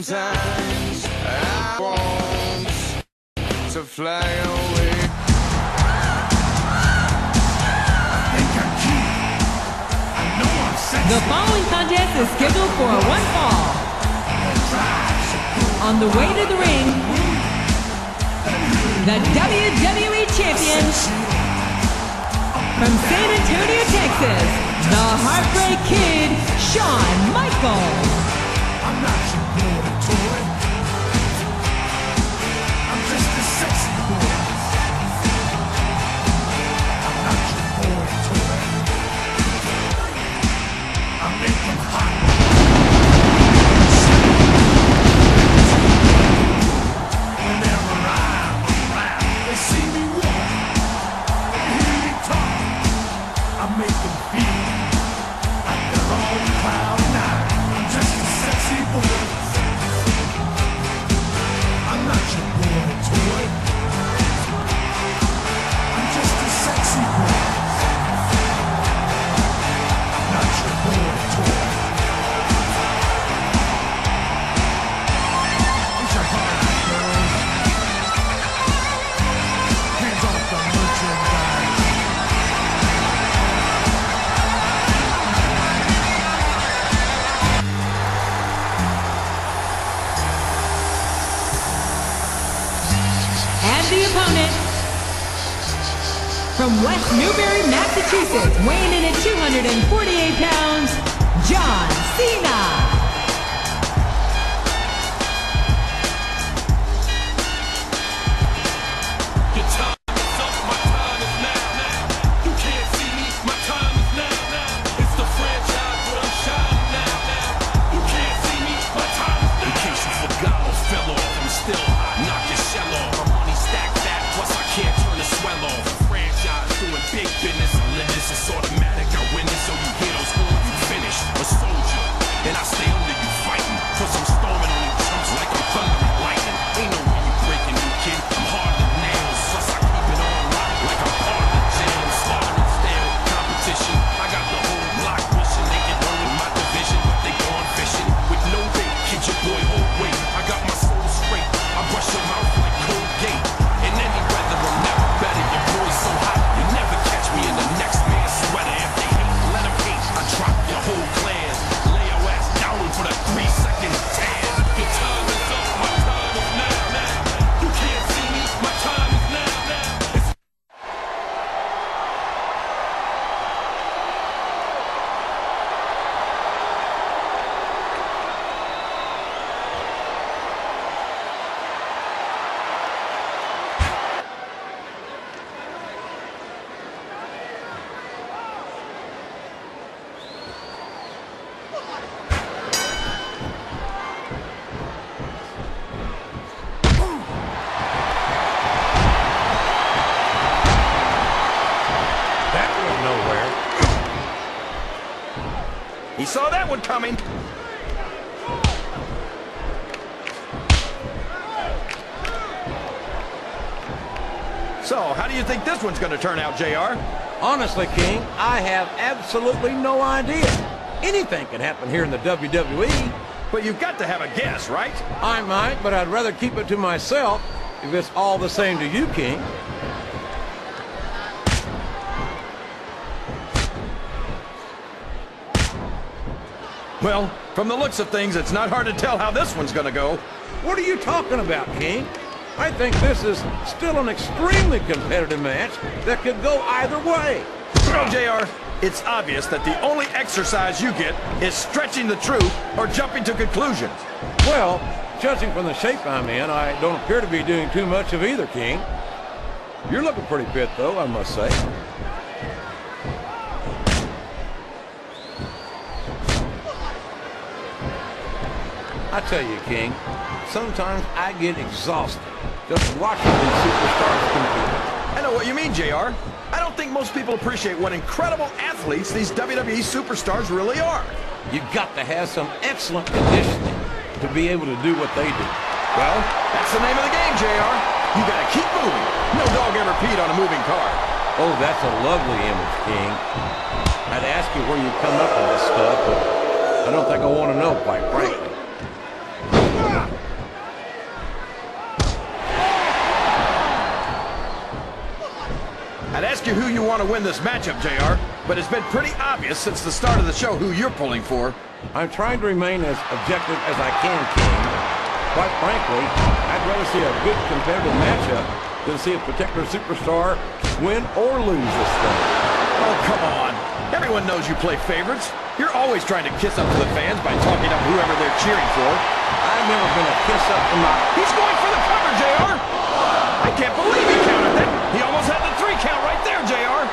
Sometimes I want to fly away. The following contest is scheduled for one fall. On the way to the ring, the WWE Champion from San Antonio, Texas, the Heartbreak Kid, Shawn Michaels. I'm not your boy toy. I'm just a sexy boy. I'm not your boy toy. I make them hot. Whenever I'm around, they see me walk, they hear me talk. I make them feel like they're on cloud nine. I'm just a sexy boy. I'm not your boy toy. I'm just a sexy boy. I'm not your boy toy. Ain't your heart out, girls? Hands off the merchandise. And the opponent, from West Newbury, Massachusetts, weighing in at 248 pounds, John Cena. Your time is up, my time is now. You can't see me, my time is now. It's the franchise where I'm shining now. You can't see me, my time is now. In case you forgot or fell off, I'm still hot, knock your shell off. My money stacked fat, plus I can't turn the swell off. The franchise doing big business, I live this, it's automatic. I win this, so you hear those horns, you finish. A soldier, and I stay under you fighting. Plus I'm storming on you chumps like I'm thunder and lightning. Ain't no way you breaking new kid, I'm hard as nails. Plus I keep it on lock like I'm part of the jail. I'm slaughtering stale competition. I got the whole block wishing they could run with my division, but they gone fishing with no bait. Kid your boy hold weight. I got my soul straight. I brush your mouth like Colgate. In any weather, I'm never better. Your boy's so hot, you never catch me in the next man's sweater. If they hate, let them hate. I drop your whole clan. Lay your ass down for the 3-second tan. Your time is up, my time is now. You can't see me, my time is now. That went nowhere. He saw that one coming. So, how do you think this one's going to turn out, JR? Honestly, King, I have absolutely no idea. Anything can happen here in the WWE. But you've got to have a guess, right? I might, but I'd rather keep it to myself if it's all the same to you, King. Well, from the looks of things, it's not hard to tell how this one's going to go. What are you talking about, King? I think this is still an extremely competitive match that could go either way. Well, JR, it's obvious that the only exercise you get is stretching the truth or jumping to conclusions. Well, judging from the shape I'm in, I don't appear to be doing too much of either, King. You're looking pretty fit, though, I must say. I tell you, King, sometimes I get exhausted just watching these superstars compete. I know what you mean, JR. I don't think most people appreciate what incredible athletes these WWE superstars really are. You've got to have some excellent conditioning to be able to do what they do. Well, that's the name of the game, JR. You gotta keep moving. No dog ever peed on a moving car. Oh, that's a lovely image, King. I'd ask you where you come up with this stuff, but I don't think I want to know, quite frankly. I'd ask you who you want to win this matchup, JR, but it's been pretty obvious since the start of the show who you're pulling for. I'm trying to remain as objective as I can, King. Quite frankly, I'd rather see a good competitive matchup than see a particular superstar win or lose this thing. Oh, come on. Everyone knows you play favorites. You're always trying to kiss up to the fans by talking up whoever they're cheering for. I've never been a kiss up to my... He's going for the cover, JR. I can't believe he countered that. He almost had the 3 count right there, JR.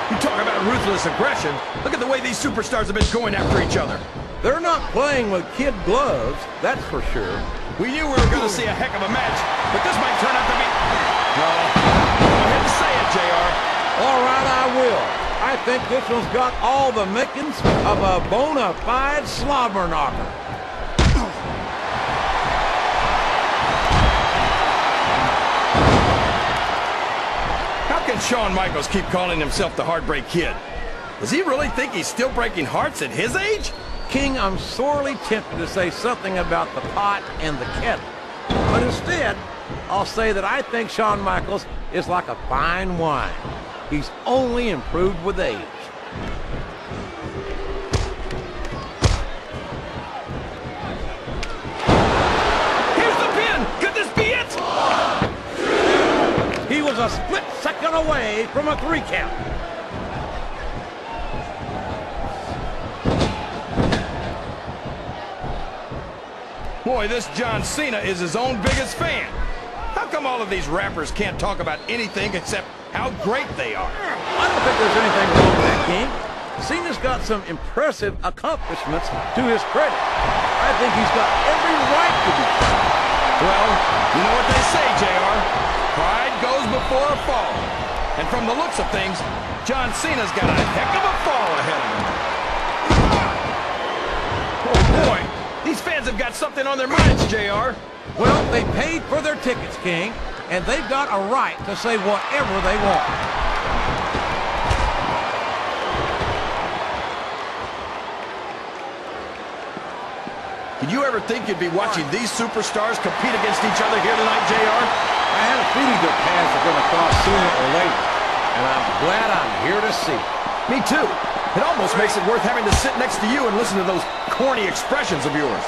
You talk about ruthless aggression. Look at the way these superstars have been going after each other. They're not playing with kid gloves, that's for sure. We knew we were going to see a heck of a match, but this might turn out to be... Well, go ahead and say it, JR. All right, I will. I think this one's got all the makings of a bona fide slobber knocker. How can Shawn Michaels keep calling himself the Heartbreak Kid? Does he really think he's still breaking hearts at his age? King, I'm sorely tempted to say something about the pot and the kettle. But instead, I'll say that I think Shawn Michaels is like a fine wine. He's only improved with age. Here's the pin! Could this be it? He was a split second away from a 3 count. Boy, this John Cena is his own biggest fan. How come all of these rappers can't talk about anything except how great they are? I don't think there's anything wrong with that, King. Cena's got some impressive accomplishments to his credit. I think he's got every right to be proud. Well, you know what they say, JR. Pride goes before a fall. And from the looks of things, John Cena's got a heck of a fall ahead of him. Oh, boy. These fans have got something on their minds, JR. Well, they paid for their tickets, King, and they've got a right to say whatever they want. Did you ever think you'd be watching these superstars compete against each other here tonight, JR? I had a feeling their paths are going to cross sooner or later, and I'm glad I'm here to see it. Me too. It almost makes it worth having to sit next to you and listen to those corny expressions of yours.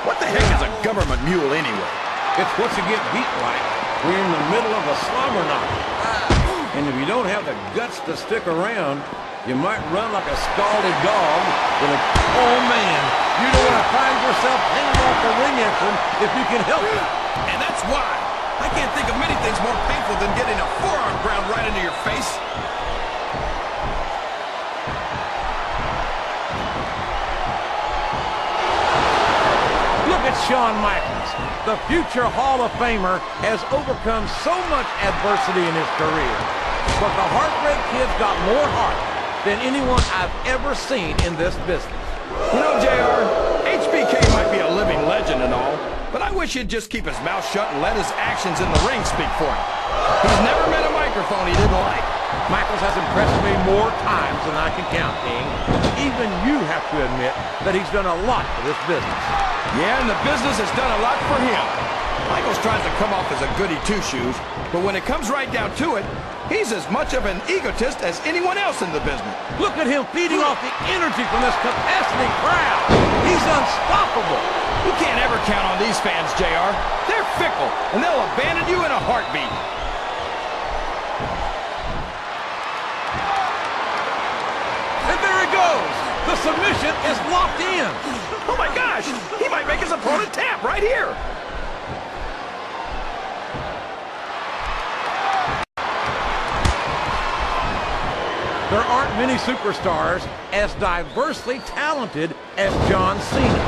What the heck is a government mule anyway? It's what you get beat like. We're in the middle of a slobber knock. And if you don't have the guts to stick around, you might run like a scalded dog with a... Oh, man, you don't want to find yourself hanging off the ring apron if you can help it. And that's why. I can't think of many things more painful than getting a forearm ground right into your face. Look at Shawn Michaels. The future Hall of Famer has overcome so much adversity in his career. But the Heartbreak Kid's got more heart than anyone I've ever seen in this business. You know, JR, HBK might be a living legend and all, but I wish he'd just keep his mouth shut and let his actions in the ring speak for him. He's never met a microphone he didn't like. Michaels has impressed me more times than I can count, King. Even you have to admit that he's done a lot for this business. Yeah, and the business has done a lot for him. Michaels tries to come off as a goody two-shoes, but when it comes right down to it, he's as much of an egotist as anyone else in the business. Look at him feeding off the energy from this capacity crowd. He's unstoppable. You can't ever count on these fans, JR. They're fickle, and they'll abandon you in a heartbeat. And there he goes. The submission is locked in. Oh my gosh, he might make his opponent tap right here. There aren't many superstars as diversely talented as John Cena.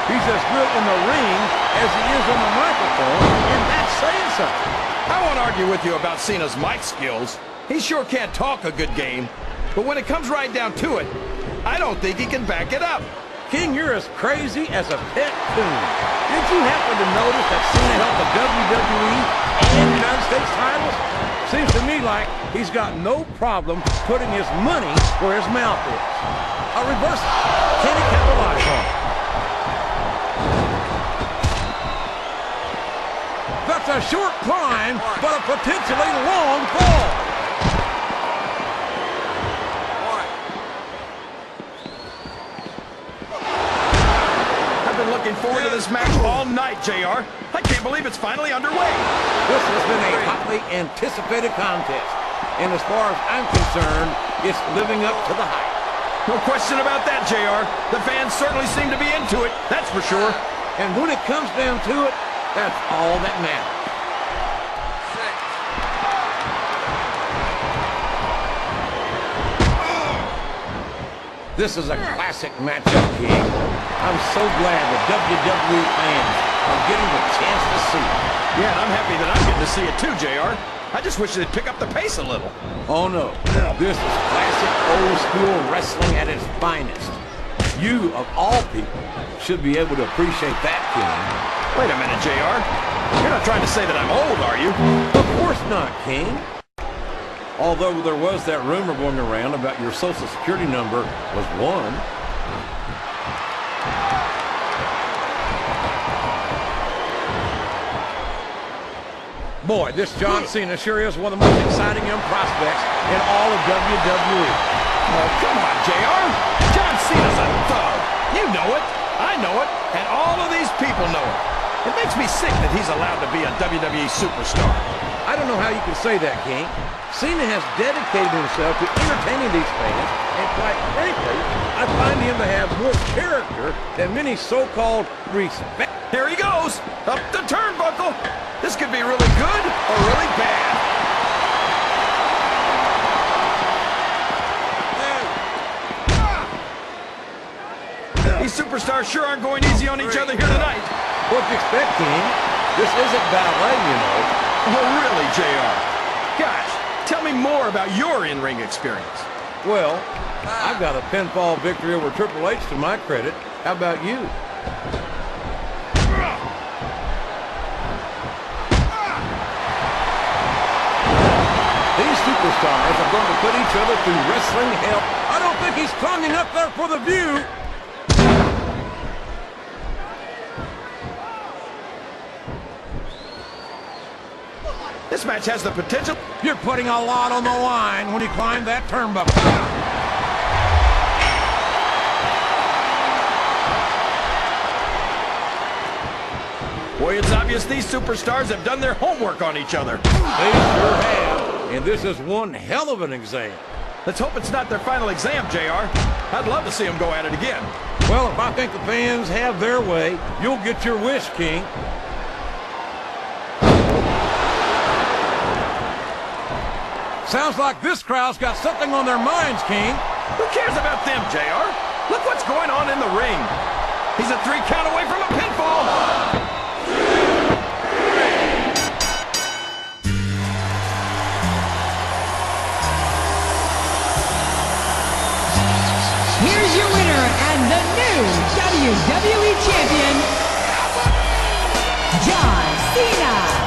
He's as good in the ring as he is on the microphone, and that's saying something. I won't argue with you about Cena's mic skills. He sure can't talk a good game. But when it comes right down to it, I don't think he can back it up. King, you're as crazy as a pet coon. Did you happen to notice that Cena held the WWE and United States titles? Seems to me like he's got no problem putting his money where his mouth is. A reversal. Can he capitalize on it? It's a short climb, but a potentially long fall. I've been looking forward to this match all night, JR. I can't believe it's finally underway. This has been a hotly anticipated contest. And as far as I'm concerned, it's living up to the hype. No question about that, JR. The fans certainly seem to be into it, that's for sure. And when it comes down to it, that's all that matters. This is a classic matchup, King. I'm so glad the WWE fans are getting the chance to see it. Yeah, and I'm happy that I'm getting to see it too, JR. I just wish they'd pick up the pace a little. Oh, no. This is classic old-school wrestling at its finest. You, of all people, should be able to appreciate that, King. Wait a minute, JR. You're not trying to say that I'm old, are you? Of course not, King. Although there was that rumor going around about your Social Security number was 1. Boy, this John Cena sure is one of the most exciting young prospects in all of WWE. Oh, come on, JR. John Cena's a thug. You know it. I know it. And all of these people know it. It makes me sick that he's allowed to be a WWE superstar. I don't know how you can say that, King. Cena has dedicated himself to entertaining these fans, and quite frankly, I find him to have more character than many so-called respect. Here he goes. Up the turnbuckle. This could be really good or really bad. These superstars sure aren't going easy on each other here tonight. What do you expect, King? This isn't ballet, you know. Oh, really, JR? Gosh, tell me more about your in-ring experience. Well, I've got a pinfall victory over Triple H to my credit. How about you? These superstars are going to put each other through wrestling hell. I don't think he's climbing up there for the view. This match has the potential. You're putting a lot on the line when you climb that turnbuckle. Boy, it's obvious these superstars have done their homework on each other. They sure have. And this is one hell of an exam. Let's hope it's not their final exam, JR. I'd love to see them go at it again. Well, if I think the fans have their way, you'll get your wish, King. Sounds like this crowd's got something on their minds, King. Who cares about them, JR? Look what's going on in the ring. He's a 3 count away from a pinfall. Here's your winner and the new WWE Champion, John Cena.